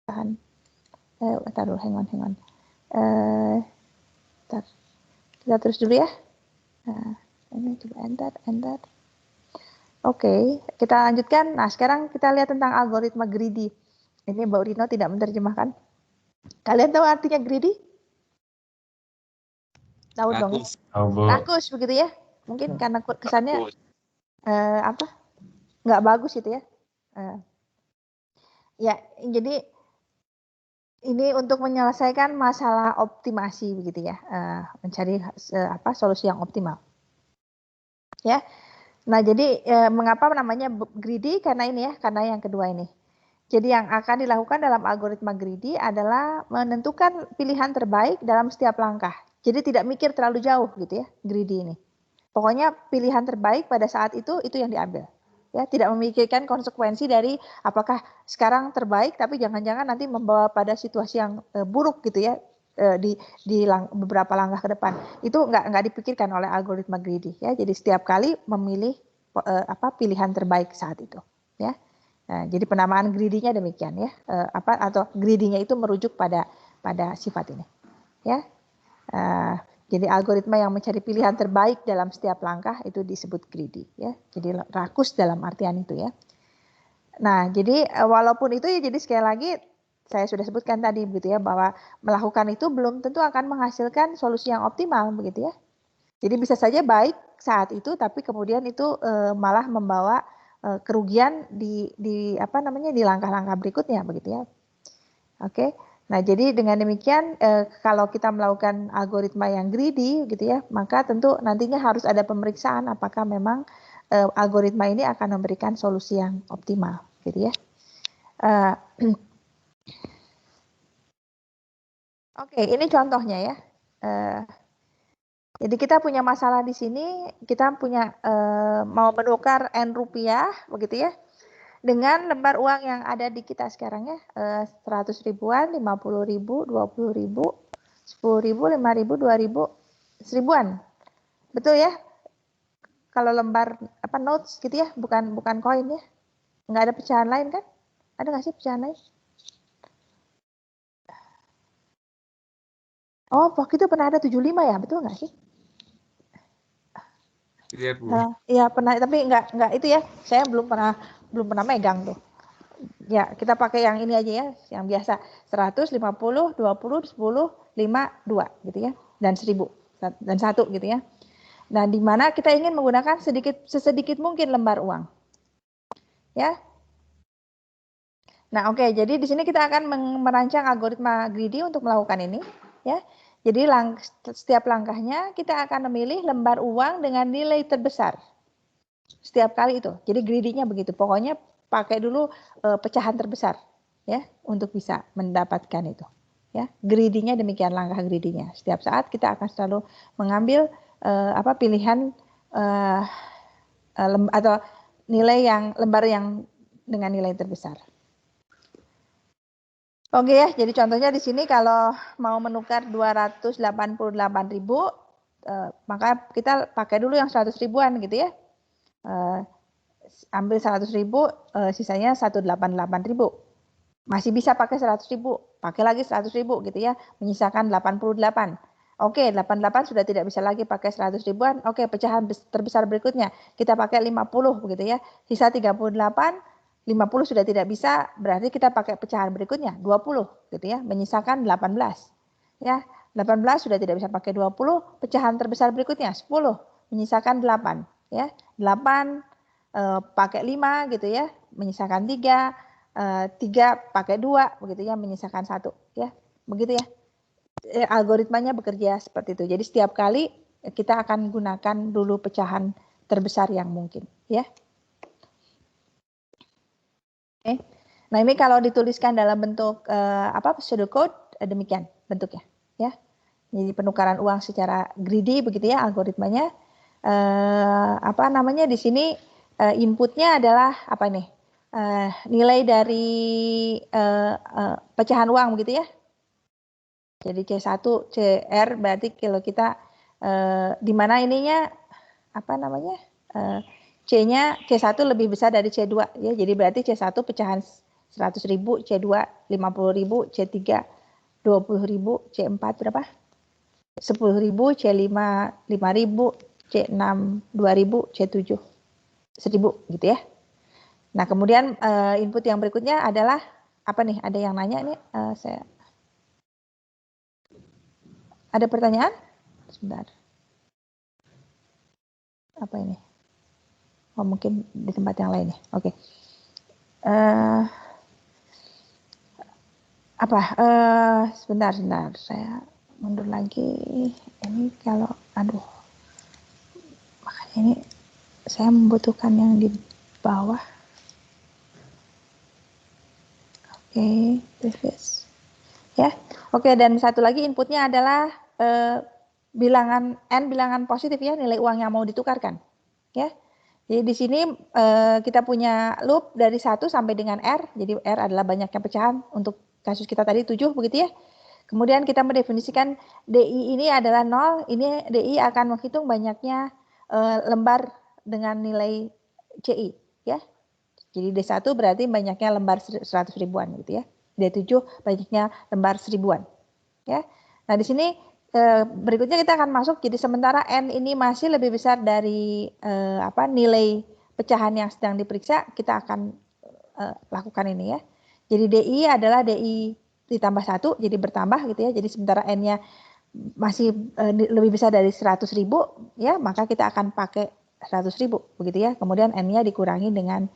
tahan. Taruh, hang on. Kita terus dulu ya. Nah, ini coba enter. Oke, kita lanjutkan. Nah, sekarang kita lihat tentang algoritma greedy. Ini Mbak Rino tidak menerjemahkan. Kalian tahu artinya greedy? Tahu dong. Rakus begitu ya. Mungkin karena kesannya nggak bagus gitu ya. Ya, jadi ini untuk menyelesaikan masalah optimasi begitu ya, mencari solusi yang optimal. Ya. Nah, jadi mengapa namanya greedy? Karena ini ya, karena yang kedua ini. Jadi yang akan dilakukan dalam algoritma greedy adalah menentukan pilihan terbaik dalam setiap langkah. Jadi tidak mikir terlalu jauh gitu ya, greedy ini. Pokoknya pilihan terbaik pada saat itu yang diambil. Ya, tidak memikirkan konsekuensi dari apakah sekarang terbaik tapi jangan-jangan nanti membawa pada situasi yang buruk gitu ya di beberapa langkah ke depan. Itu nggak dipikirkan oleh algoritma greedy ya. Jadi setiap kali memilih pilihan terbaik saat itu ya. Nah, jadi penamaan greedy-nya demikian ya. Atau greedy-nya itu merujuk pada sifat ini ya. Jadi algoritma yang mencari pilihan terbaik dalam setiap langkah itu disebut greedy ya. Jadi rakus dalam artian itu ya. Nah, jadi walaupun itu ya, jadi sekali lagi saya sudah sebutkan tadi begitu ya, bahwa melakukan itu belum tentu akan menghasilkan solusi yang optimal begitu ya. Jadi bisa saja baik saat itu tapi kemudian itu malah membawa kerugian di langkah-langkah berikutnya begitu ya. Oke. Nah, jadi dengan demikian kalau kita melakukan algoritma yang greedy gitu ya, maka tentu nantinya harus ada pemeriksaan apakah memang algoritma ini akan memberikan solusi yang optimal gitu ya. Oke, ini contohnya ya. Jadi kita punya masalah di sini, kita punya mau menukar N rupiah begitu ya. Dengan lembar uang yang ada di kita sekarang ya, 100 ribuan, 50 ribu, 20 ribu, 10 ribu, 5 ribu, 2 ribu, 1000-an. Betul ya? Kalau lembar notes gitu ya, bukan koin ya. Nggak ada pecahan lain kan? Ada nggak sih pecahan lain? Oh, waktu itu pernah ada 75 ya, betul nggak sih? Iya, Bu. Iya, pernah, tapi nggak itu ya. Saya belum pernah megang tuh. Ya, kita pakai yang ini aja ya, yang biasa 100, 50, 20, 10, 5, 2 gitu ya, dan 1000 dan 1 gitu ya. Nah, di mana kita ingin menggunakan sesedikit mungkin lembar uang. Ya. Nah, oke, jadi di sini kita akan merancang algoritma greedy untuk melakukan ini, ya. Jadi setiap langkahnya kita akan memilih lembar uang dengan nilai terbesar. Setiap kali itu. Jadi greedy-nya begitu. Pokoknya pakai dulu pecahan terbesar ya untuk bisa mendapatkan itu. Ya, greedy-nya demikian, langkah greedy-nya. Setiap saat kita akan selalu mengambil pilihan atau lembar yang dengan nilai terbesar. Oke ya, jadi contohnya di sini kalau mau menukar 288.000, maka kita pakai dulu yang 100 ribuan gitu ya. Ambil 100 ribu, sisanya 188.000. Masih bisa pakai 100 ribu, pakai lagi 100 ribu gitu ya, menyisakan 88. Oke, 88 sudah tidak bisa lagi pakai 100 ribuan. Oke, pecahan terbesar berikutnya kita pakai 50 begitu ya. Sisa 38, 50 sudah tidak bisa, berarti kita pakai pecahan berikutnya 20 gitu ya, menyisakan 18. Ya, 18 sudah tidak bisa pakai 20, pecahan terbesar berikutnya 10, menyisakan 8 ya. 8 pakai 5 gitu ya, menyisakan 3, 3 pakai 2 begitu ya, menyisakan 1 ya. Begitu ya. Algoritmanya bekerja seperti itu. Jadi setiap kali kita akan gunakan dulu pecahan terbesar yang mungkin ya. Oke. Nah, ini kalau dituliskan dalam bentuk pseudocode demikian bentuknya ya. Jadi penukaran uang secara greedy begitu ya algoritmanya. Di sini inputnya adalah apa nih? Nilai dari pecahan uang begitu ya. Jadi C1 CR berarti kalau kita di mana ininya C-nya C1 lebih besar dari C2 ya. Jadi berarti C1 pecahan 100.000 C2, 50.000 C3, 20.000 C4 berapa? 10.000 C5, 5.000 C6, 2.000 C7, 1.000 gitu ya. Nah, kemudian input yang berikutnya adalah apa nih? Ada yang nanya nih, saya ada pertanyaan? Sebentar. Apa ini? Oh, mungkin di tempat yang lain ya. Oke. Sebentar. Saya mundur lagi. Ini kalau, aduh. Makanya ini saya membutuhkan yang di bawah. Oke, previous. Ya. Oke, dan satu lagi inputnya adalah bilangan N, bilangan positif ya, nilai uang yang mau ditukarkan. Ya. Jadi di sini kita punya loop dari 1 sampai dengan R. Jadi R adalah banyaknya pecahan. Untuk kasus kita tadi 7 begitu ya. Kemudian kita mendefinisikan DI ini adalah 0. Ini DI akan menghitung banyaknya lembar dengan nilai CI ya. Jadi D1 berarti banyaknya lembar 100 ribuan gitu ya. D7 banyaknya lembar 1000-an. Ya. Nah, di sini berikutnya kita akan masuk, jadi sementara N ini masih lebih besar dari nilai pecahan yang sedang diperiksa, kita akan lakukan ini ya. Jadi DI adalah DI ditambah 1, jadi bertambah gitu ya. Jadi sementara N-nya masih lebih besar dari 100.000 ya, maka kita akan pakai 100.000 begitu ya. Kemudian N-nya dikurangi dengan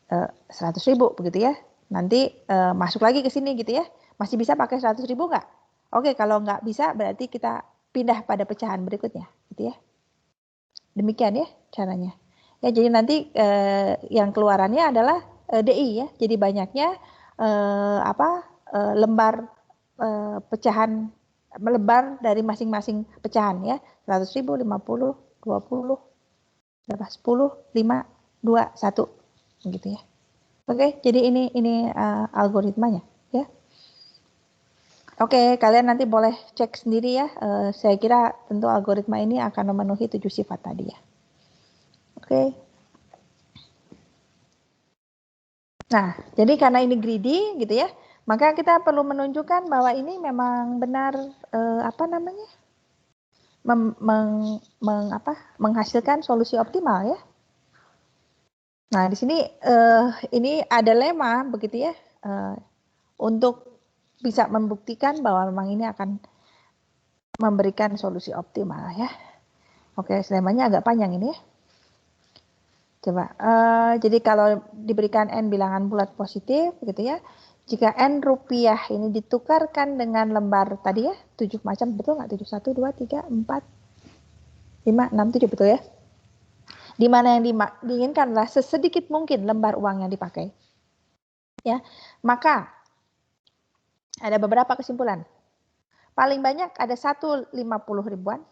100.000 begitu ya. Nanti masuk lagi ke sini gitu ya. Masih bisa pakai 100.000 nggak? Oke, kalau nggak bisa berarti kita pindah pada pecahan berikutnya, gitu ya. Demikian ya caranya. Ya, jadi nanti yang keluarannya adalah DI ya. Jadi banyaknya lembar pecahan, lembar dari masing-masing pecahan ya. 100.000, 50, 20, berapa? 10, 5, 2, 1 gitu ya. Oke, jadi ini algoritmanya ya. Oke, kalian nanti boleh cek sendiri ya. Saya kira tentu algoritma ini akan memenuhi 7 sifat tadi ya. Oke. Nah, jadi karena ini greedy gitu ya, maka kita perlu menunjukkan bahwa ini memang benar menghasilkan solusi optimal ya. Nah, di sini ini ada lemma begitu ya, untuk bisa membuktikan bahwa memang ini akan memberikan solusi optimal ya. Oke, lemanya agak panjang ini ya. Coba, jadi kalau diberikan N bilangan bulat positif gitu ya, jika N rupiah ini ditukarkan dengan lembar tadi ya, 7 macam, betul nggak? 7, 1, 2, 3, 4, 5, 6, 7, betul ya? Di mana yang diinginkan adalah sesedikit mungkin lembar uang yang dipakai. Ya, maka ada beberapa kesimpulan. Paling banyak ada 1 50 ribuan,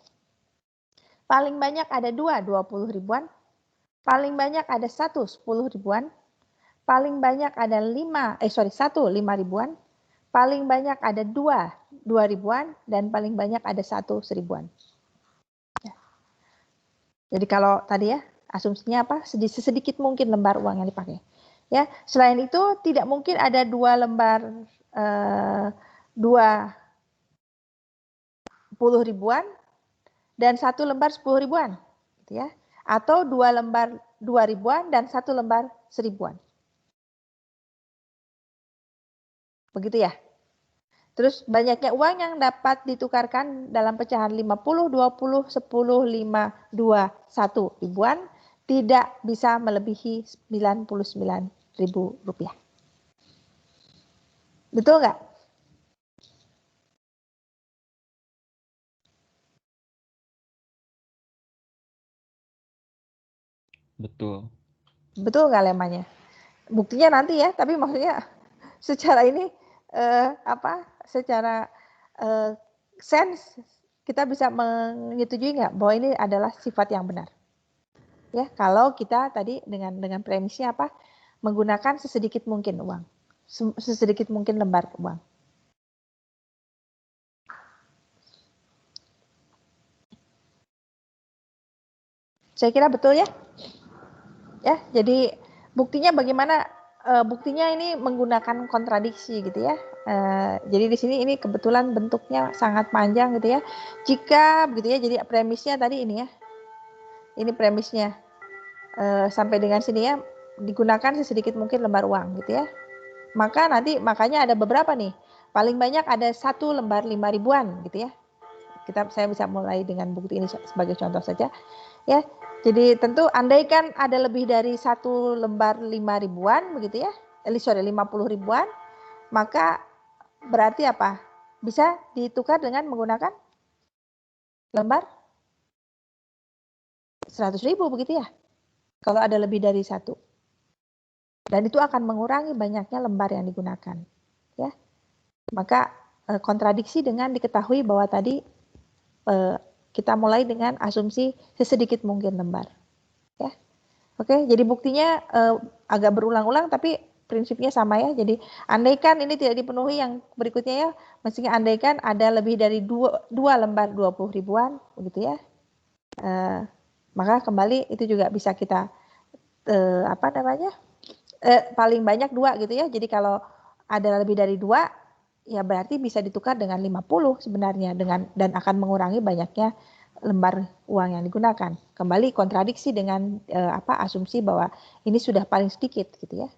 paling banyak ada 2 20 ribuan, paling banyak ada 1 10 ribuan, paling banyak ada 1 5 ribuan, paling banyak ada 2 ribuan, dan paling banyak ada 1 1000-an. Ya. Jadi kalau tadi ya, asumsinya apa? Sedikit mungkin lembar uang yang dipakai. Ya, selain itu tidak mungkin ada 2 lembar 20 ribuan dan 1 lembar 10 ribuan, gitu ya. Atau 2 lembar 2 ribuan dan 1 lembar 1000-an. Begitu ya. Terus banyaknya uang yang dapat ditukarkan dalam pecahan 50, 20, 10, 5, 2, 1 ribuan tidak bisa melebihi 99.000 rupiah. Betul nggak? Betul. Betul nggak lemanya? Buktinya nanti ya, tapi maksudnya secara ini secara sense kita bisa menyetujui nggak bahwa ini adalah sifat yang benar? Ya, kalau kita tadi dengan premisnya apa? Menggunakan sesedikit mungkin uang, sesedikit mungkin lembar uang. Saya kira betul ya. Ya, jadi buktinya bagaimana buktinya ini menggunakan kontradiksi gitu ya. Jadi di sini ini kebetulan bentuknya sangat panjang gitu ya. Jika begitu ya, jadi premisnya tadi ini ya. Ini premisnya. Sampai dengan sini ya, digunakan sesedikit mungkin lembar uang gitu ya. Maka nanti makanya ada beberapa nih. Paling banyak ada 1 lembar 5 ribuan gitu ya. Saya bisa mulai dengan bukti ini sebagai contoh saja ya. Jadi tentu andaikan ada lebih dari 1 lembar 5 ribuan begitu ya. 50 ribuan, maka berarti apa? Bisa ditukar dengan menggunakan lembar 100 ribu begitu ya. Kalau ada lebih dari 1. Dan itu akan mengurangi banyaknya lembar yang digunakan. Ya. Maka kontradiksi dengan diketahui bahwa tadi kita mulai dengan asumsi sesedikit mungkin lembar. Ya. Oke, jadi buktinya agak berulang-ulang tapi prinsipnya sama ya. Jadi andaikan ini tidak dipenuhi yang berikutnya ya, mestinya andaikan ada lebih dari 2 lembar 20 ribuan begitu ya. Maka kembali itu juga bisa kita apa namanya? Paling banyak 2 gitu ya. Jadi kalau ada lebih dari 2 ya berarti bisa ditukar dengan 50 sebenarnya dan akan mengurangi banyaknya lembar uang yang digunakan. Kembali kontradiksi dengan asumsi bahwa ini sudah paling sedikit gitu ya.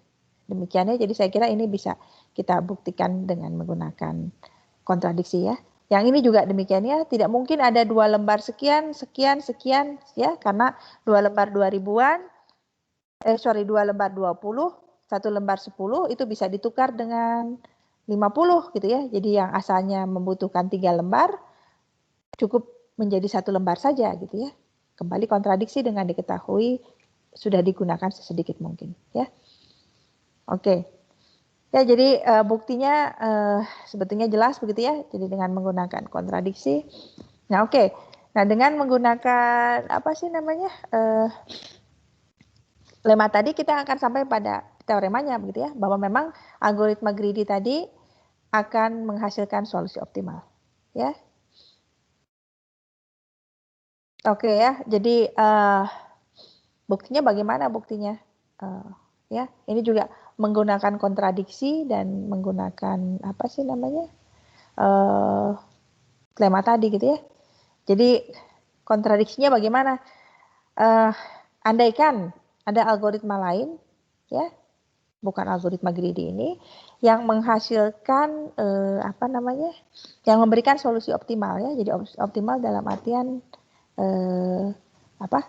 Demikiannya, jadi saya kira ini bisa kita buktikan dengan menggunakan kontradiksi ya. Yang ini juga demikian ya, tidak mungkin ada 2 lembar sekian ya, karena 2 lembar 2 ribuan, 2 lembar 20, 1 lembar 10 itu bisa ditukar dengan 50 gitu ya. Jadi yang asalnya membutuhkan 3 lembar cukup menjadi 1 lembar saja gitu ya. Kembali kontradiksi dengan diketahui sudah digunakan sesedikit mungkin ya. Oke. Ya, jadi buktinya sebetulnya jelas begitu ya. Jadi dengan menggunakan kontradiksi. Nah, oke. Nah, dengan menggunakan apa sih namanya? Lema tadi kita akan sampai pada teoremanya begitu ya, bahwa memang algoritma greedy tadi akan menghasilkan solusi optimal. Ya. Oke ya. Jadi buktinya bagaimana buktinya? Ya, ini juga menggunakan kontradiksi dan menggunakan apa sih namanya lema tadi gitu ya. Jadi kontradiksinya bagaimana? Andaikan ada algoritma lain, ya, bukan algoritma greedy ini, yang menghasilkan apa namanya, yang memberikan solusi optimal ya. Jadi optimal dalam artian apa?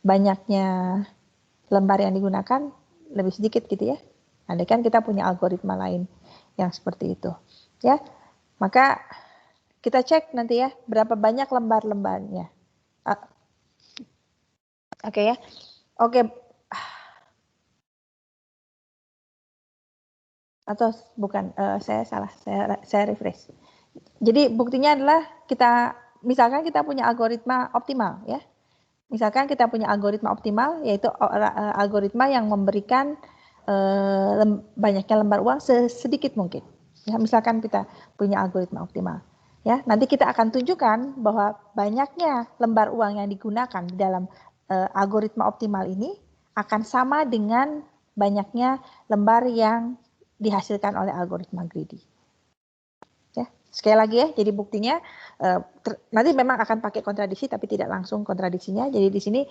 Banyaknya lembar yang digunakan lebih sedikit gitu ya. Andaikan kita punya algoritma lain yang seperti itu, ya. Maka kita cek nanti ya berapa banyak lembar-lembarnya. Oke ya. Oke. Atau bukan, saya salah, saya refresh. Jadi buktinya adalah misalkan kita punya algoritma optimal ya. Misalkan kita punya algoritma optimal, yaitu algoritma yang memberikan banyaknya lembar uang sedikit mungkin. Ya, misalkan kita punya algoritma optimal. Ya, nanti kita akan tunjukkan bahwa banyaknya lembar uang yang digunakan di dalam algoritma optimal ini akan sama dengan banyaknya lembar yang dihasilkan oleh algoritma greedy. Ya, sekali lagi ya, jadi buktinya nanti memang akan pakai kontradiksi tapi tidak langsung kontradiksinya. Jadi di sini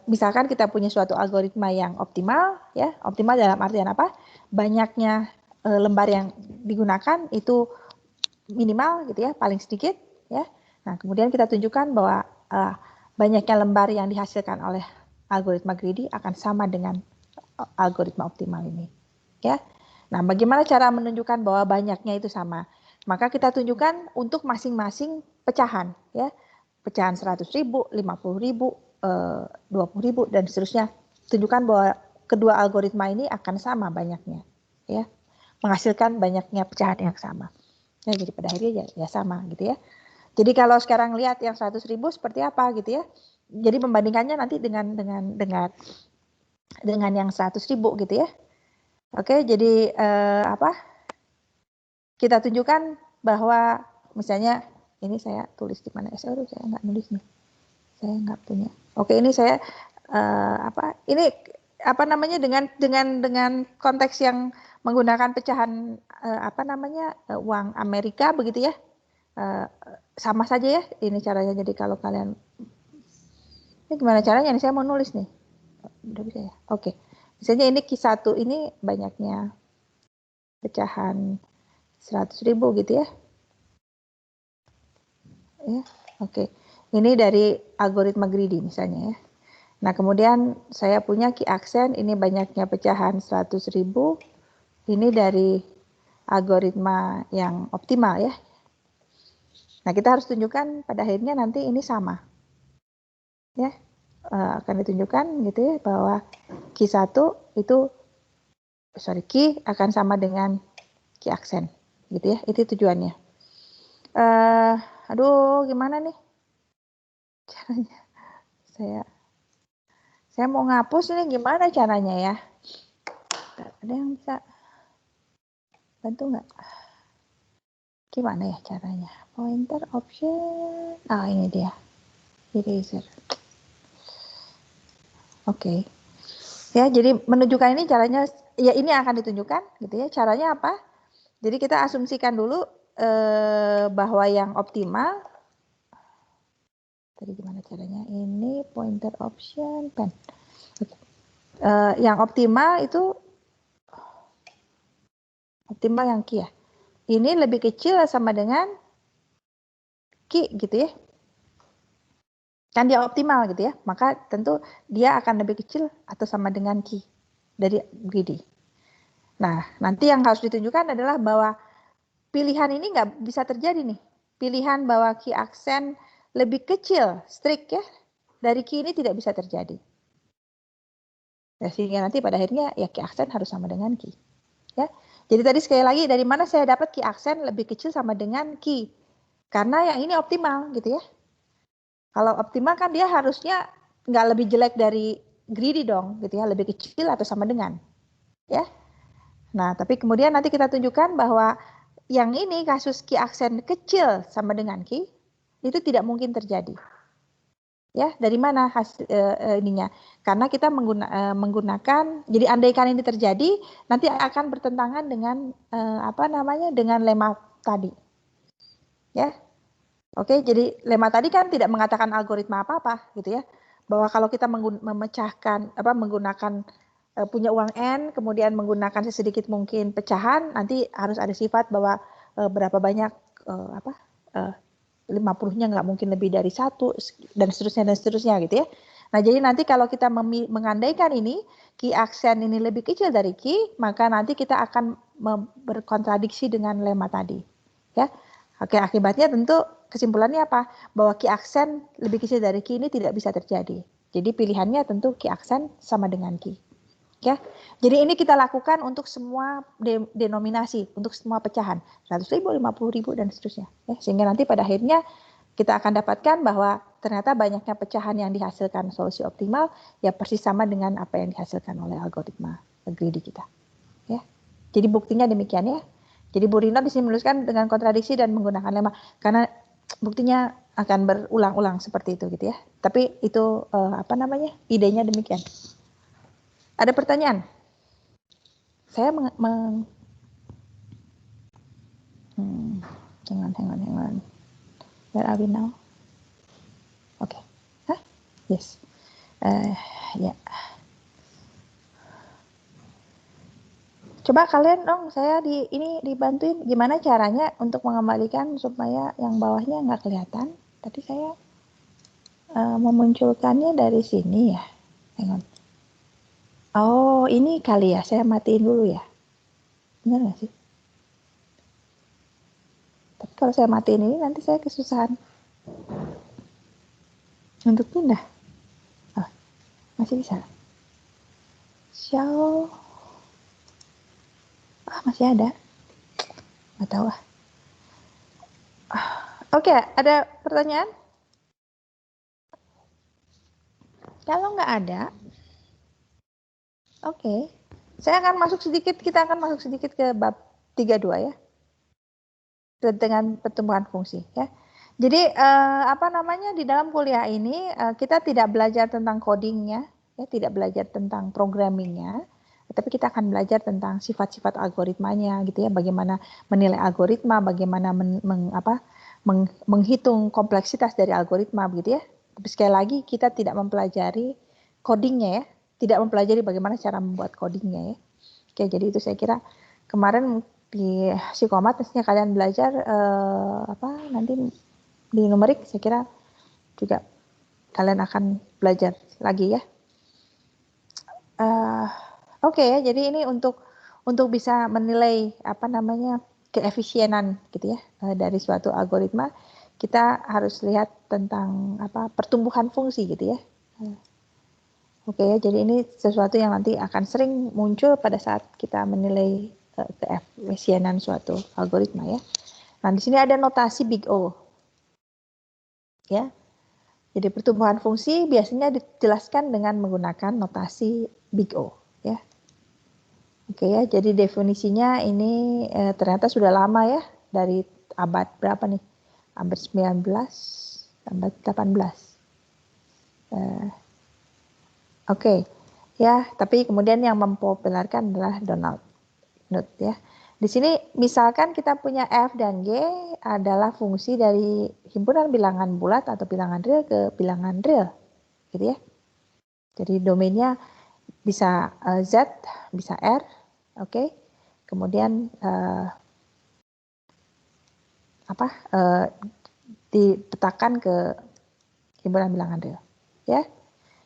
misalkan kita punya suatu algoritma yang optimal, ya, optimal dalam artian apa? Banyaknya lembar yang digunakan itu minimal gitu ya, paling sedikit ya. Nah, kemudian kita tunjukkan bahwa banyaknya lembar yang dihasilkan oleh algoritma greedy akan sama dengan algoritma optimal ini, ya. Nah, bagaimana cara menunjukkan bahwa banyaknya itu sama? Maka kita tunjukkan untuk masing-masing pecahan, ya. Pecahan 100.000, 50.000, 20.000 dan seterusnya. Tunjukkan bahwa kedua algoritma ini akan sama banyaknya, ya. Menghasilkan banyaknya pecahan yang sama. Ya, jadi pada akhirnya ya sama gitu ya. Jadi kalau sekarang lihat yang 100.000 seperti apa gitu ya. Jadi membandingkannya nanti dengan yang 100.000 gitu ya. Oke, jadi kita tunjukkan bahwa misalnya ini saya tulis di mana? Saya nggak nulis nih. Saya nggak punya. Oke, ini saya ini apa namanya dengan konteks yang menggunakan pecahan uang Amerika begitu ya, sama saja ya ini caranya. Jadi kalau kalian ini gimana caranya nih, saya mau nulis nih, udah bisa ya, oke. Misalnya ini Q1 ini banyaknya pecahan 100.000 gitu ya, oke. Ini dari algoritma greedy misalnya ya. Nah kemudian saya punya key accent, ini banyaknya pecahan 100.000, ini dari algoritma yang optimal ya. Nah kita harus tunjukkan pada akhirnya nanti ini sama ya, akan ditunjukkan gitu ya bahwa Q1 itu key akan sama dengan key accent gitu ya, itu tujuannya. Aduh gimana nih caranya, saya mau ngapus ini gimana caranya ya, ada yang bisa bantu nggak, gimana ya caranya, pointer option, ini dia eraser. Oke. Ya, jadi menunjukkan ini caranya, ya ini akan ditunjukkan gitu ya. Caranya apa? Jadi kita asumsikan dulu bahwa yang optimal, tadi gimana caranya? Ini pointer option pen. Yang optimal itu optimal yang key ya. Ini lebih kecil sama dengan key gitu ya. Kan dia optimal gitu ya. Maka tentu dia akan lebih kecil atau sama dengan key dari greedy. Nah, nanti yang harus ditunjukkan adalah bahwa pilihan ini nggak bisa terjadi nih. Pilihan bahwa key accent lebih kecil, strict ya, dari key ini tidak bisa terjadi. Ya, sehingga nanti pada akhirnya ya key accent harus sama dengan key. Ya. Jadi tadi sekali lagi dari mana saya dapat key accent lebih kecil sama dengan key? Karena yang ini optimal gitu ya. Kalau optimal kan dia harusnya nggak lebih jelek dari greedy dong gitu ya, lebih kecil atau sama dengan. Ya. Nah, tapi kemudian nanti kita tunjukkan bahwa yang ini kasus key accent kecil sama dengan key itu tidak mungkin terjadi. Ya, dari mana hasil ininya? Karena kita menggunakan, jadi andaikan ini terjadi, nanti akan bertentangan dengan dengan lemma tadi. Ya. Oke, jadi lemma tadi kan tidak mengatakan algoritma apa-apa gitu ya. Bahwa kalau kita menggunakan punya uang N, kemudian menggunakan sesedikit mungkin pecahan, nanti harus ada sifat bahwa berapa banyak 50-nya nggak mungkin lebih dari 1 dan seterusnya gitu ya. Nah, jadi nanti kalau kita mengandaikan ini key accent ini lebih kecil dari key, maka nanti kita akan berkontradiksi dengan lemma tadi. Ya. Oke, akibatnya tentu kesimpulannya apa? Bahwa key accent lebih kecil dari key ini tidak bisa terjadi. Jadi pilihannya tentu key accent sama dengan key. Ya, jadi ini kita lakukan untuk semua denominasi, untuk semua pecahan, 100.000, 50.000 dan seterusnya. Ya, sehingga nanti pada akhirnya kita akan dapatkan bahwa ternyata banyaknya pecahan yang dihasilkan solusi optimal ya persis sama dengan apa yang dihasilkan oleh algoritma greedy kita. Ya, jadi buktinya demikian ya. Jadi Bu Rina di sini menuliskan dengan kontradiksi dan menggunakan lemma karena buktinya akan berulang-ulang seperti itu gitu ya. Tapi itu idenya demikian. Ada pertanyaan? Saya hang on. Where are we now? Oke. Hah? Yes. Ya. Coba kalian dong, saya ini dibantuin gimana caranya untuk mengembalikan supaya yang bawahnya nggak kelihatan. Tadi saya memunculkannya dari sini ya. Hang on. Oh, ini kali ya, saya matiin dulu ya. Benar nggak sih? Tapi kalau saya matiin ini nanti saya kesusahan untuk pindah. Oh, masih bisa. Show. Masih ada. Nggak tahu ah. Oke, ada pertanyaan? Kalau nggak ada, oke. Saya akan kita akan masuk sedikit ke bab 32 ya. Dengan pertumbuhan fungsi ya. Jadi di dalam kuliah ini kita tidak belajar tentang codingnya ya, tidak belajar tentang programmingnya, tapi kita akan belajar tentang sifat-sifat algoritmanya gitu ya, bagaimana menilai algoritma, bagaimana menghitung kompleksitas dari algoritma begitu ya. Tapi sekali lagi kita tidak mempelajari codingnya ya, tidak mempelajari bagaimana cara membuat codingnya ya. Oke, jadi itu saya kira kemarin di psikomat mestinya kalian belajar nanti di numerik saya kira juga kalian akan belajar lagi ya. Oke ya, jadi ini untuk bisa menilai keefisienan gitu ya dari suatu algoritma, kita harus lihat tentang pertumbuhan fungsi gitu ya. Oke ya, jadi ini sesuatu yang nanti akan sering muncul pada saat kita menilai keefisienan suatu algoritma ya. Nah, di sini ada notasi Big O. Ya. Jadi pertumbuhan fungsi biasanya dijelaskan dengan menggunakan notasi Big O ya. Oke ya, jadi definisinya ini ternyata sudah lama ya, dari abad berapa nih? Abad 19, abad 18. Oke. Ya, tapi kemudian yang mempopulerkan adalah Donald Knuth ya. Di sini misalkan kita punya F dan G adalah fungsi dari himpunan bilangan bulat atau bilangan real ke bilangan real, gitu ya. Jadi domainnya bisa Z, bisa R, oke. Kemudian dipetakan ke himpunan bilangan real, ya.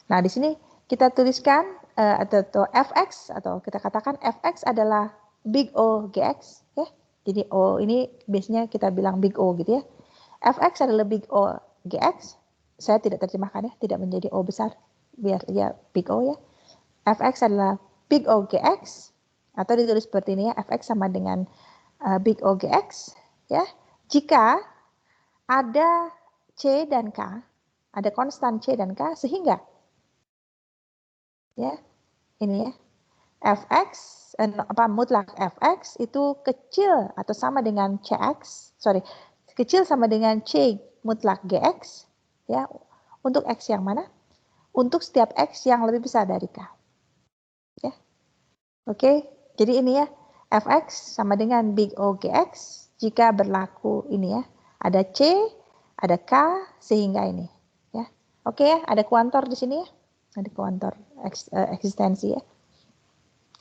Nah di sini kita tuliskan atau fx atau kita katakan fx adalah big O gx ya. Jadi O ini biasanya kita bilang big O gitu ya. Fx adalah big O gx. Saya tidak terjemahkan ya, tidak menjadi O besar, biar ya big O ya. Fx adalah big O gx atau ditulis seperti ini ya, fx sama dengan big O gx ya. Jika ada C dan K, ada konstan C dan K sehingga ya ini ya fx mutlak fx itu kecil atau sama dengan kecil sama dengan c mutlak gx ya. Untuk x yang mana? Untuk setiap x yang lebih besar dari k ya. Oke, jadi ini ya fx sama dengan big O gx jika berlaku ini ya, ada c, ada k sehingga ini ya. Oke ya, ada kuantor di sini ya. Ada kuantor eksistensi ya.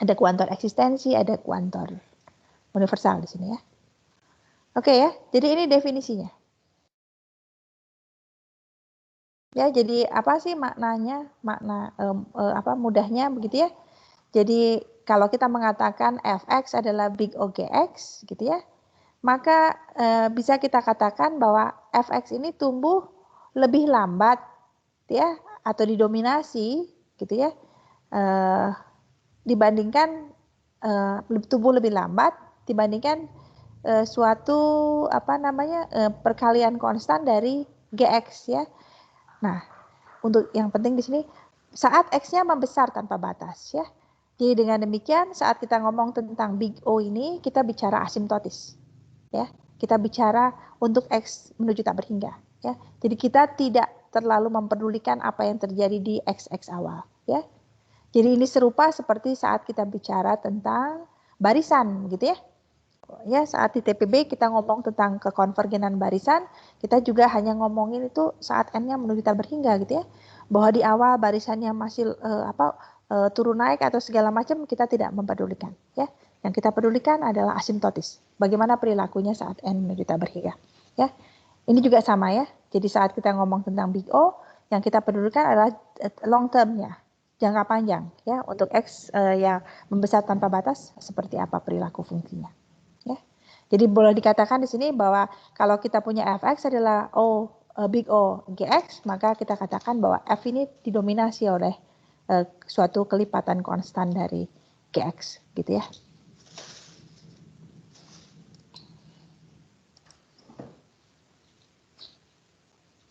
Ada kuantor eksistensi, ada kuantor universal di sini ya. Oke ya, jadi ini definisinya. Ya, jadi apa sih maknanya? Mudahnya begitu ya. Jadi kalau kita mengatakan fx adalah big O gx gitu ya, maka bisa kita katakan bahwa fx ini tumbuh lebih lambat ya atau didominasi gitu ya dibandingkan tumbuh lebih lambat dibandingkan suatu perkalian konstan dari gx ya. Nah, untuk yang penting di sini saat x-nya membesar tanpa batas ya. Jadi dengan demikian saat kita ngomong tentang big O ini kita bicara asimptotis. Ya, kita bicara untuk x menuju tak berhingga ya. Jadi kita tidak terlalu mempedulikan apa yang terjadi di x awal ya. Jadi ini serupa seperti saat kita bicara tentang barisan gitu ya. Ya, saat di TPB kita ngomong tentang kekonvergenan barisan, kita juga hanya ngomongin itu saat n-nya menuju tak berhingga gitu ya. Bahwa di awal barisannya masih turun naik atau segala macam kita tidak mempedulikan ya. Yang kita pedulikan adalah asimptotis. Bagaimana perilakunya saat n menuju tak berhingga ya. Ini juga sama ya. Jadi saat kita ngomong tentang big O, yang kita pedulikan adalah long term-nya, jangka panjang ya, untuk x yang membesar tanpa batas seperti apa perilaku fungsinya. Ya. Jadi boleh dikatakan di sini bahwa kalau kita punya fx adalah big O gx, maka kita katakan bahwa f ini didominasi oleh suatu kelipatan konstan dari gx gitu ya.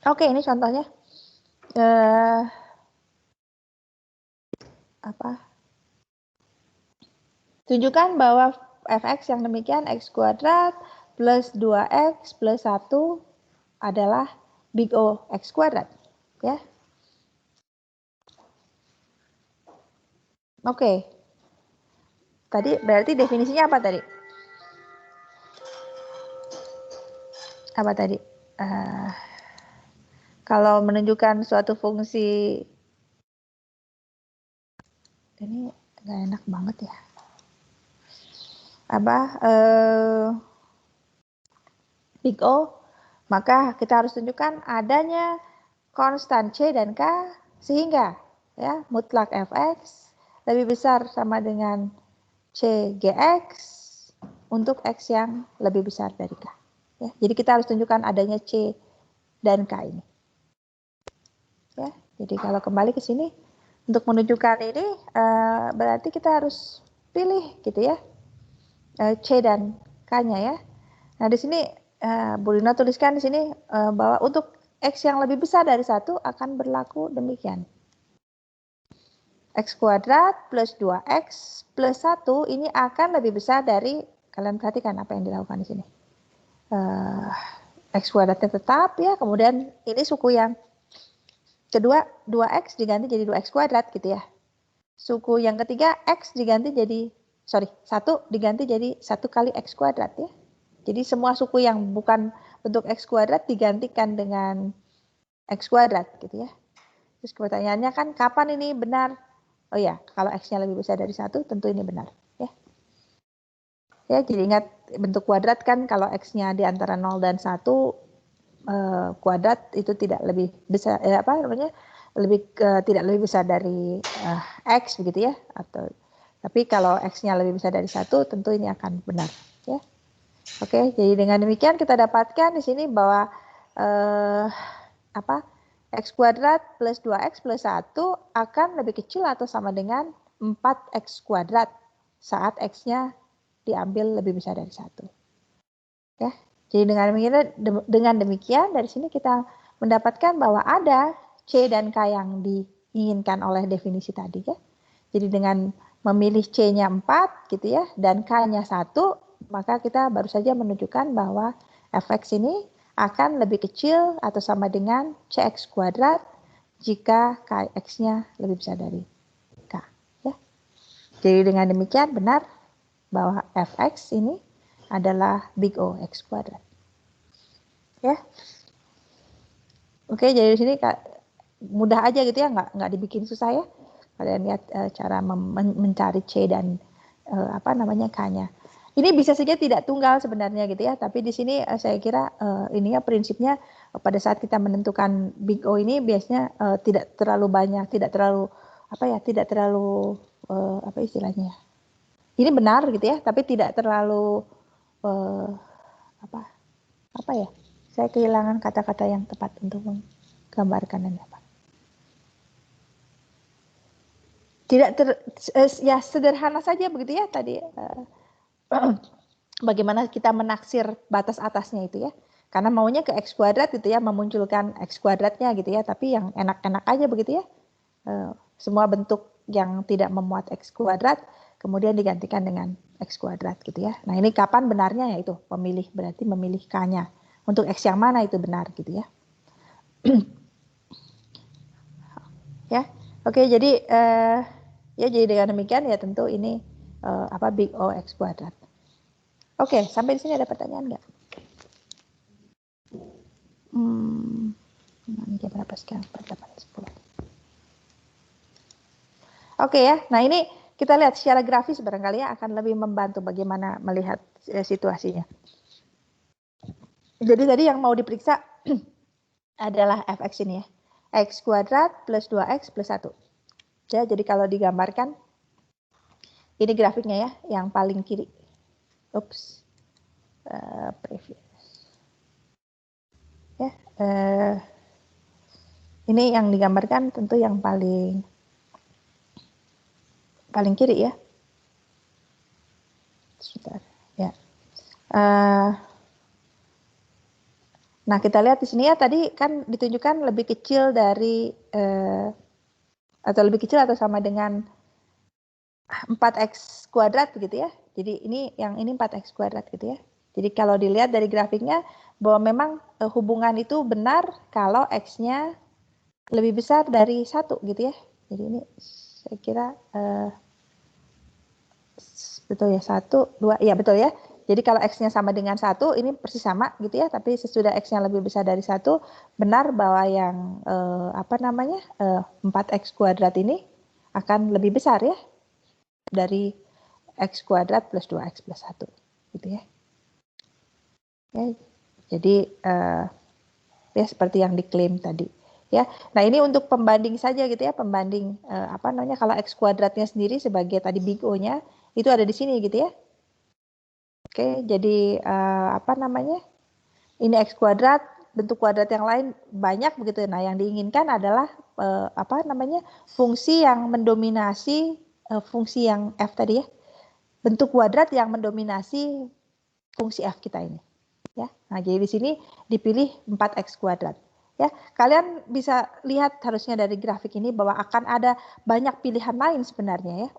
Oke, ini contohnya tunjukkan bahwa fx yang demikian x kuadrat plus 2x plus 1 adalah big O x kuadrat ya. Oke. Tadi berarti definisinya apa tadi? Apa tadi? Kalau menunjukkan suatu fungsi, ini nggak enak banget ya. Apa? Big O, maka kita harus tunjukkan adanya konstan C dan K sehingga ya mutlak Fx lebih besar sama dengan CGX untuk X yang lebih besar dari K. Ya, jadi kita harus tunjukkan adanya C dan K ini. Ya, jadi kalau kembali ke sini untuk menunjukkan ini berarti kita harus pilih gitu ya C dan K-nya ya. Nah di sini Bu Lina tuliskan di sini bahwa untuk X yang lebih besar dari 1 akan berlaku demikian. X kuadrat plus 2X plus 1 ini akan lebih besar dari, kalian perhatikan apa yang dilakukan di sini. X kuadratnya tetap ya, kemudian ini suku yang kedua 2X diganti jadi 2X kuadrat gitu ya. Suku yang ketiga X diganti jadi, 1 diganti jadi 1 kali X kuadrat ya. Jadi semua suku yang bukan bentuk X kuadrat digantikan dengan X kuadrat gitu ya. Terus pertanyaannya kan kapan ini benar? Oh ya, kalau X-nya lebih besar dari 1 tentu ini benar ya. Ya, jadi ingat bentuk kuadrat kan kalau X-nya di antara 0 dan 1 kuadrat itu tidak lebih besar tidak lebih besar dari X begitu ya, atau tapi kalau X-nya lebih besar dari 1 tentu ini akan benar ya. Oke, jadi dengan demikian kita dapatkan di sini bahwa X kuadrat plus 2X plus 1 akan lebih kecil atau sama dengan 4X kuadrat saat X-nya diambil lebih besar dari 1. Ya, jadi dengan demikian dari sini kita mendapatkan bahwa ada C dan K yang diinginkan oleh definisi tadi ya. Jadi dengan memilih C-nya 4 gitu ya dan K-nya 1, maka kita baru saja menunjukkan bahwa Fx ini akan lebih kecil atau sama dengan Cx kuadrat jika Kx-nya lebih besar dari K. Ya. Jadi dengan demikian benar bahwa Fx ini adalah big O X kuadrat. Ya. Oke, jadi di sini mudah aja gitu ya, nggak dibikin susah ya. Kalian lihat cara mencari C dan K-nya. Ini bisa saja tidak tunggal sebenarnya gitu ya, tapi di sini saya kira ini ya prinsipnya pada saat kita menentukan big O ini biasanya tidak terlalu banyak, tidak terlalu apa istilahnya. Ini benar gitu ya, tapi tidak terlalu apa ya? Saya kehilangan kata-kata yang tepat untuk menggambarkan ini apa. Tidak ya sederhana saja begitu ya tadi bagaimana kita menaksir batas atasnya itu ya, karena maunya ke X kuadrat gitu ya, memunculkan X kuadratnya gitu ya, tapi yang enak-enak aja begitu ya, semua bentuk yang tidak memuat X kuadrat kemudian digantikan dengan X kuadrat gitu ya. Nah ini kapan benarnya, yaitu berarti memilih K-nya untuk X yang mana itu benar gitu ya. Ya, oke, jadi jadi dengan demikian ya tentu ini big O X kuadrat. Oke, sampai di sini ada pertanyaan nggak? Jam berapa sekarang? 8:10. Oke ya, nah ini kita lihat secara grafis barangkali ya akan lebih membantu bagaimana melihat situasinya. Jadi tadi yang mau diperiksa adalah Fx ini ya. X kuadrat plus 2X plus 1. Ya, jadi kalau digambarkan, ini grafiknya ya, yang paling kiri. Oops. Previous. Ya, ini yang digambarkan tentu yang paling kiri ya. Sebentar, ya. Nah, kita lihat di sini ya, tadi kan ditunjukkan lebih kecil dari atau lebih kecil atau sama dengan 4X kuadrat begitu ya. Jadi ini 4X kuadrat gitu ya. Jadi kalau dilihat dari grafiknya bahwa memang hubungan itu benar kalau X-nya lebih besar dari 1 gitu ya. Jadi ini saya kira betul ya, 1, 2, iya betul ya. Jadi kalau X-nya sama dengan 1, ini persis sama gitu ya, tapi sesudah X-nya lebih besar dari 1, benar bahwa yang 4X kuadrat ini akan lebih besar ya, dari X kuadrat plus 2X plus 1, gitu ya. Ya, jadi ya seperti yang diklaim tadi. Ya, nah ini untuk pembanding saja gitu ya, pembanding kalau X kuadratnya sendiri sebagai tadi big O-nya, itu ada di sini gitu ya. Oke, jadi ini X kuadrat, bentuk kuadrat yang lain banyak begitu. Nah, yang diinginkan adalah fungsi yang mendominasi fungsi yang F tadi ya. Bentuk kuadrat yang mendominasi fungsi F kita ini. Ya. Nah, jadi di sini dipilih 4X kuadrat. Ya, kalian bisa lihat harusnya dari grafik ini bahwa akan ada banyak pilihan lain sebenarnya ya.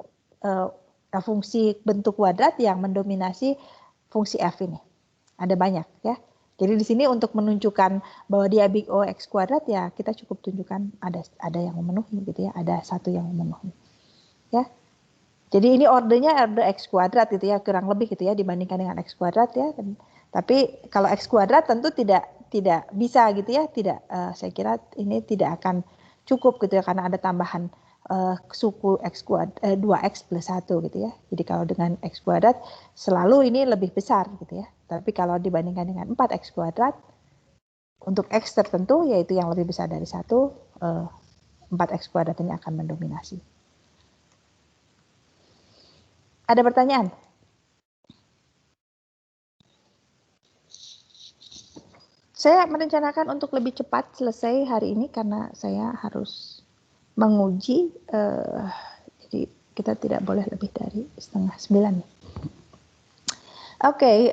Fungsi bentuk kuadrat yang mendominasi fungsi F ini. Ada banyak ya. Jadi di sini untuk menunjukkan bahwa dia big O X kuadrat ya kita cukup tunjukkan ada yang memenuhi gitu ya, ada satu yang memenuhi. Ya. Jadi ini ordernya order X kuadrat gitu ya, kurang lebih gitu ya dibandingkan dengan X kuadrat ya. Tapi kalau X kuadrat tentu tidak bisa gitu ya, saya kira ini tidak akan cukup gitu ya karena ada tambahan suku X kuadrat 2X plus 1 gitu ya. Jadi kalau dengan X kuadrat selalu ini lebih besar gitu ya. Tapi kalau dibandingkan dengan 4X kuadrat untuk X tertentu yaitu yang lebih besar dari 1, 4X kuadrat ini akan mendominasi. Ada pertanyaan? Saya merencanakan untuk lebih cepat selesai hari ini karena saya harus menguji, jadi kita tidak boleh lebih dari 8:30. Oke,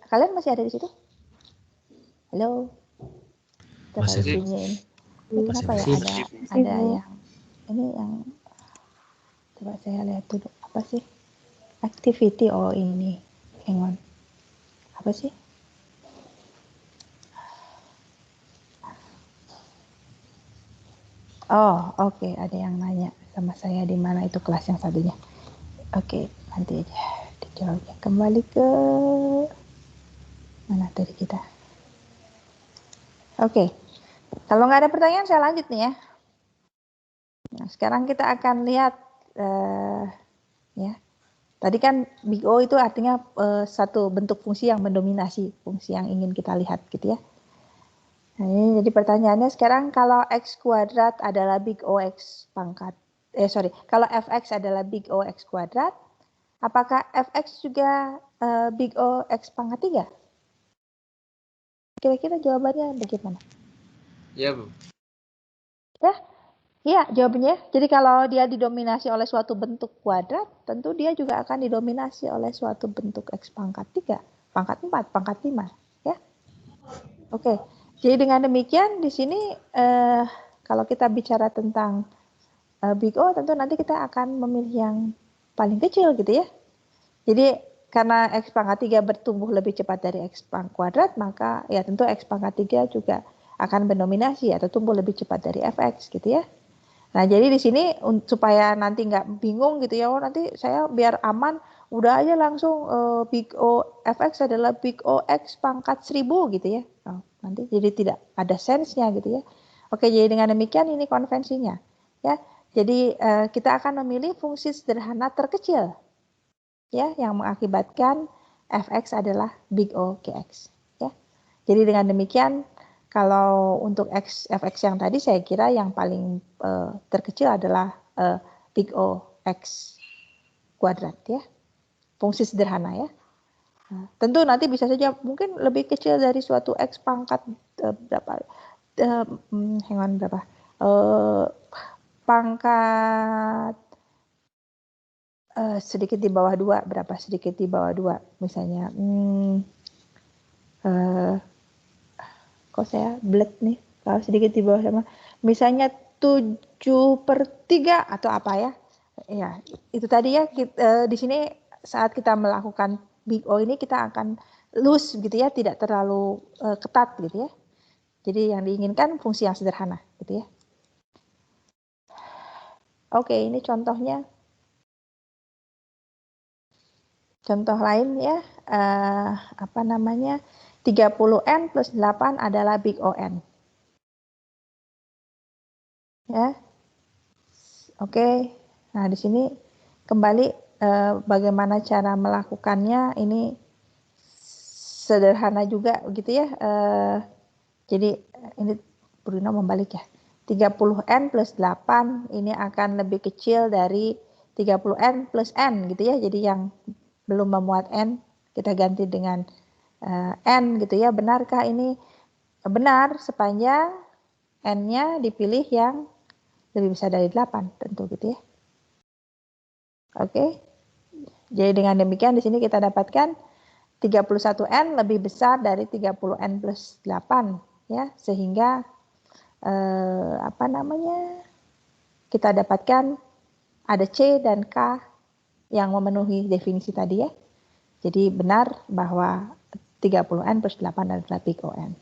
kalian masih ada di situ? Halo, Masih. bunyiin. Ini kenapa ya ada yang ini yang coba saya lihat dulu apa sih? Activity ini, hang on. Apa sih? Oh, oke, ada yang nanya sama saya di mana itu kelas yang satunya. Oke, nanti aja dijawabnya. Kembali ke mana tadi kita? Oke, kalau nggak ada pertanyaan saya lanjut nih ya. Nah, sekarang kita akan lihat ya. Tadi kan big O itu artinya satu bentuk fungsi yang mendominasi fungsi yang ingin kita lihat gitu ya. Nah, ini jadi pertanyaannya sekarang kalau X kuadrat adalah big O X pangkat, kalau Fx adalah big O X kuadrat, apakah Fx juga big O X pangkat 3? Kira-kira jawabannya bagaimana? Ya, Bu. Ya, iya jawabannya. Jadi kalau dia didominasi oleh suatu bentuk kuadrat, tentu dia juga akan didominasi oleh suatu bentuk X pangkat 3, pangkat 4, pangkat 5. Ya. Oke. Jadi dengan demikian di sini kalau kita bicara tentang big O tentu nanti kita akan memilih yang paling kecil gitu ya. Jadi karena X pangkat 3 bertumbuh lebih cepat dari X pangkat kuadrat, maka ya tentu X pangkat 3 juga akan mendominasi atau tumbuh lebih cepat dari Fx gitu ya. Nah jadi di sini supaya nanti nggak bingung gitu ya, nanti saya biar aman udah aja langsung big O Fx adalah big O X pangkat 1000 gitu ya. Nanti jadi tidak ada sense-nya gitu ya. Oke, jadi dengan demikian ini konvensinya ya. Jadi kita akan memilih fungsi sederhana terkecil ya yang mengakibatkan Fx adalah big O Gx ya. Jadi dengan demikian kalau untuk Fx yang tadi saya kira yang paling terkecil adalah big O X kuadrat ya. Fungsi sederhana ya. Nah, tentu nanti bisa saja mungkin lebih kecil dari suatu X pangkat berapa pangkat sedikit di bawah 2, berapa sedikit di bawah 2 misalnya kok saya blek nih kalau sedikit di bawah sama misalnya 7/3 atau apa ya. Ya, itu tadi ya di sini saat kita melakukan big O ini kita akan loose gitu ya, tidak terlalu ketat gitu ya. Jadi yang diinginkan fungsi yang sederhana gitu ya. Oke, ini contohnya. Contoh lain ya, apa namanya, 30N plus 8 adalah big ON. Ya, oke. Nah, di sini kembali bagaimana cara melakukannya, ini sederhana juga gitu ya. Jadi ini Bruno membalik ya. 30N plus 8 ini akan lebih kecil dari 30N plus N gitu ya. Jadi yang belum memuat N kita ganti dengan N gitu ya. Benarkah ini? Benar sepanjang N-nya dipilih yang lebih besar dari 8 tentu gitu ya. Oke. Jadi dengan demikian di sini kita dapatkan 31N lebih besar dari 30N plus 8 ya, sehingga apa namanya, kita dapatkan ada C dan K yang memenuhi definisi tadi ya. Jadi benar bahwa 30N plus 8 adalah big ON.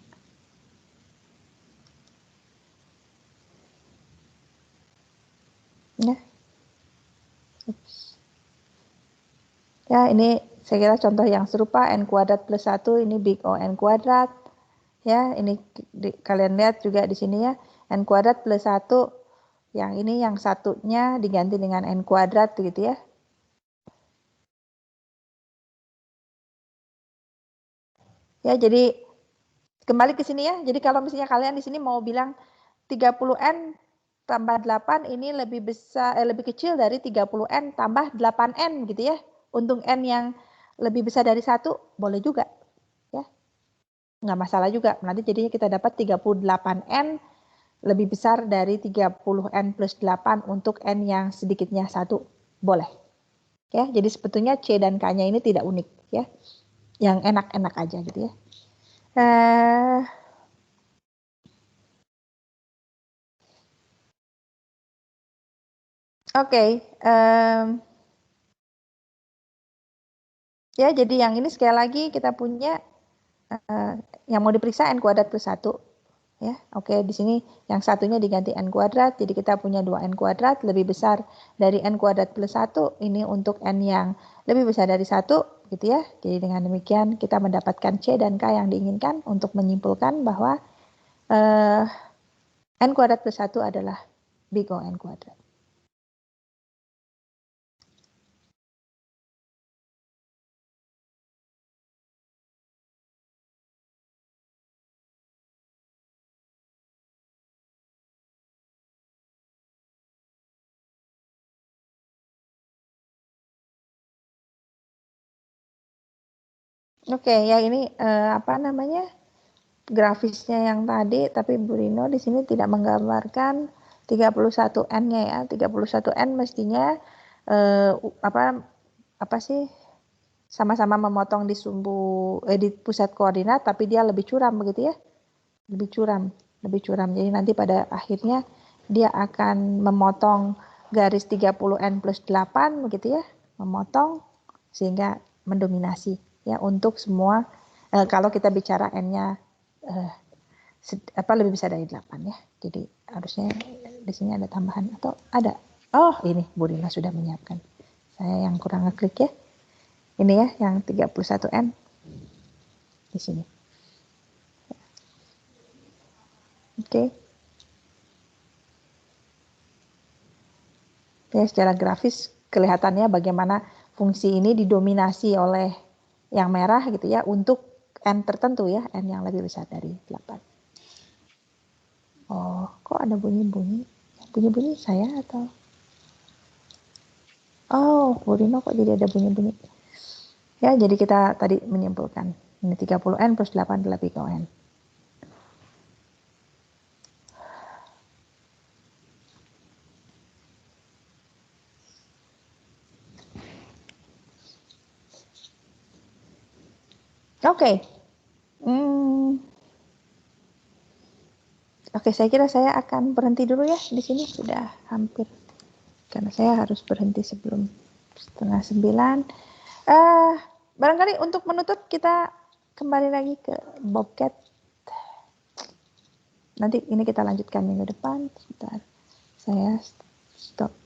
Ya. Ya, ini saya kira contoh yang serupa, N kuadrat plus 1 ini big ON kuadrat. Ya, ini kalian lihat juga di sini ya, N kuadrat plus 1, yang ini yang satunya diganti dengan N kuadrat gitu ya. Ya, jadi kembali ke sini ya. Jadi kalau misalnya kalian di sini mau bilang 30N tambah 8 ini lebih besar, lebih kecil dari 30N tambah 8N gitu ya. Untuk N yang lebih besar dari 1 boleh juga ya. Nggak masalah juga. Nanti jadinya kita dapat 38N lebih besar dari 30N plus 8 untuk N yang sedikitnya 1. Boleh. Ya, jadi sebetulnya C dan K-nya ini tidak unik ya. Yang enak-enak aja gitu ya. Oke. Ya, jadi yang ini sekali lagi kita punya yang mau diperiksa N kuadrat plus 1. Ya, oke, di sini yang satunya diganti N kuadrat, jadi kita punya 2N kuadrat lebih besar dari N kuadrat plus 1, ini untuk N yang lebih besar dari 1, gitu ya. Jadi dengan demikian kita mendapatkan C dan K yang diinginkan untuk menyimpulkan bahwa N kuadrat plus 1 adalah big O N kuadrat. Oke, ya ini apa namanya, grafisnya yang tadi, tapi Bu Rino di sini tidak menggambarkan 31N-nya ya. 31N mestinya apa sih, sama-sama memotong di di pusat koordinat, tapi dia lebih curam begitu ya. Lebih curam. Jadi nanti pada akhirnya dia akan memotong garis 30N plus 8 begitu ya. Memotong sehingga mendominasi ya untuk semua kalau kita bicara N-nya lebih besar dari 8 ya. Jadi harusnya di sini ada tambahan atau ada. Oh, ini Bu Rina sudah menyiapkan. Saya yang kurang ngeklik ya. Ini ya yang 31N di sini. Oke. Ya, secara grafis kelihatannya bagaimana fungsi ini didominasi oleh yang merah gitu ya untuk N tertentu ya, N yang lebih besar dari 8. Oh, kok ada bunyi-bunyi? Bunyi-bunyi saya atau? Oh, Bu Rino kok jadi ada bunyi-bunyi? Ya, jadi kita tadi menyimpulkan ini 30N plus 8 adalah big ON. Oke. Oke, saya kira saya akan berhenti dulu ya di sini, sudah hampir. Karena saya harus berhenti sebelum 8:30. Barangkali untuk menutup kita kembali lagi ke Bobcat. Nanti ini kita lanjutkan minggu depan. Sebentar, saya stop.